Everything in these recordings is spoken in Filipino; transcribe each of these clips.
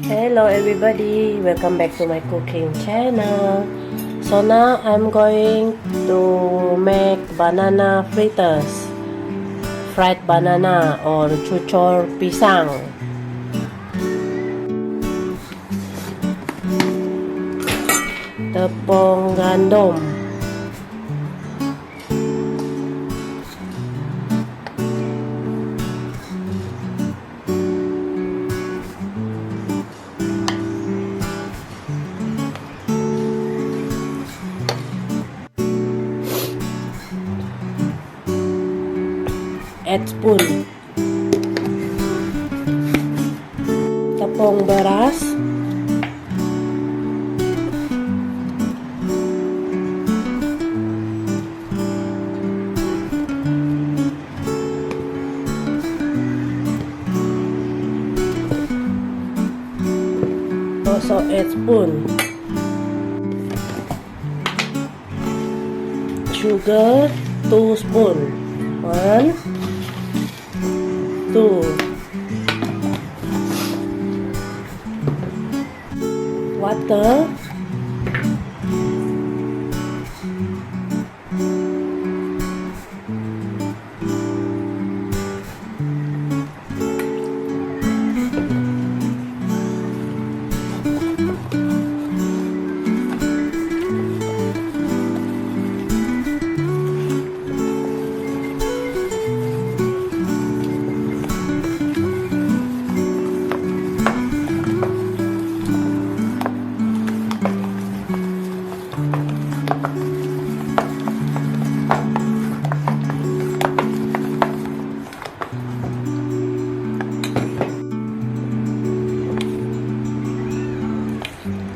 Hello everybody, welcome back to my cooking channel. So now I'm going to make banana fritters, fried banana or cucur pisang. Tepung gandum, add spoon, tepung beras, also add spoon, sugar 2 spoon, 1, 2, water,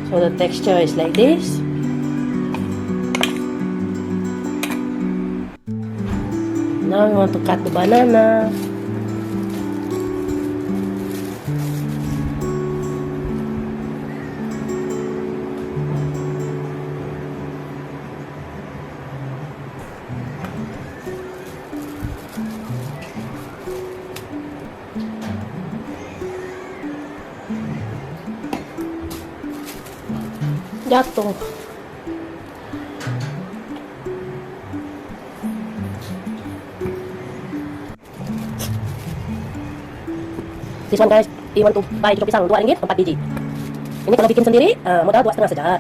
so the texture is like this. Now we want to cut the banana. Jatuh. This one guys, you want to buy cucur pisang 2 ringgit 4 biji. Ini kalau bikin sendiri modal 2,5 saja.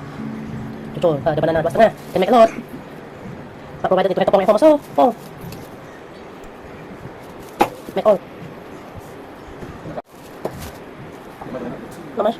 Cucur, ada banana 2,5. Can make a lot. Pak provided itu tepung yang masuk. Pong. Make all. Mas.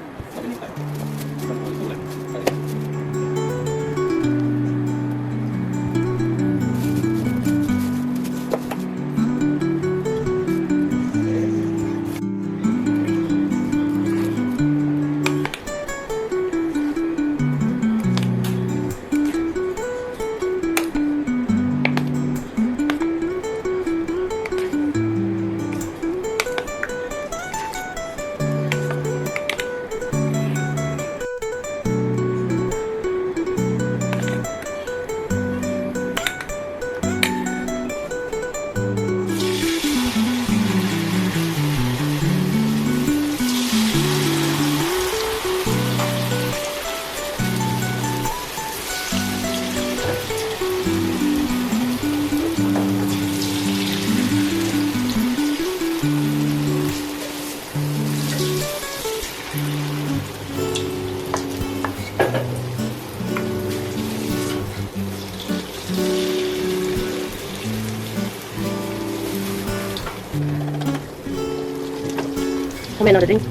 How many other things?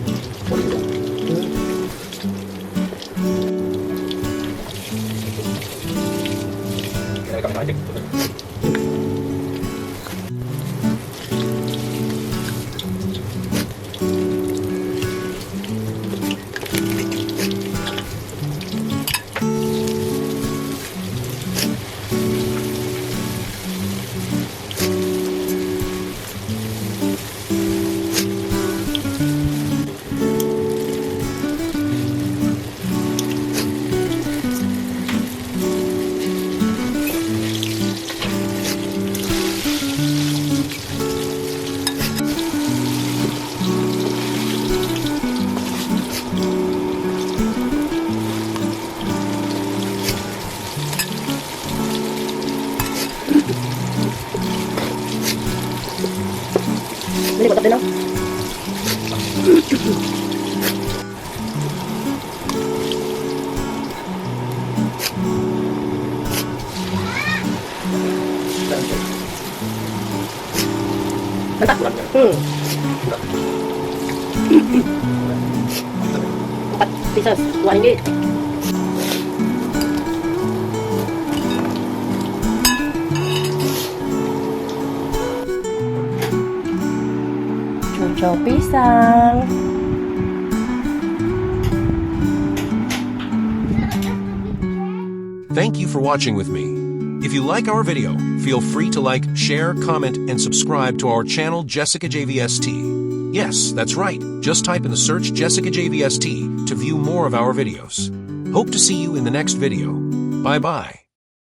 4 pieces, RM2. Cucok pisang. Thank you for watching with me. If you like our video, feel free to like, share, comment, and subscribe to our channel Jessicajvst. Yes, that's right. Just type in the search Jessicajvst to view more of our videos. Hope to see you in the next video. Bye-bye.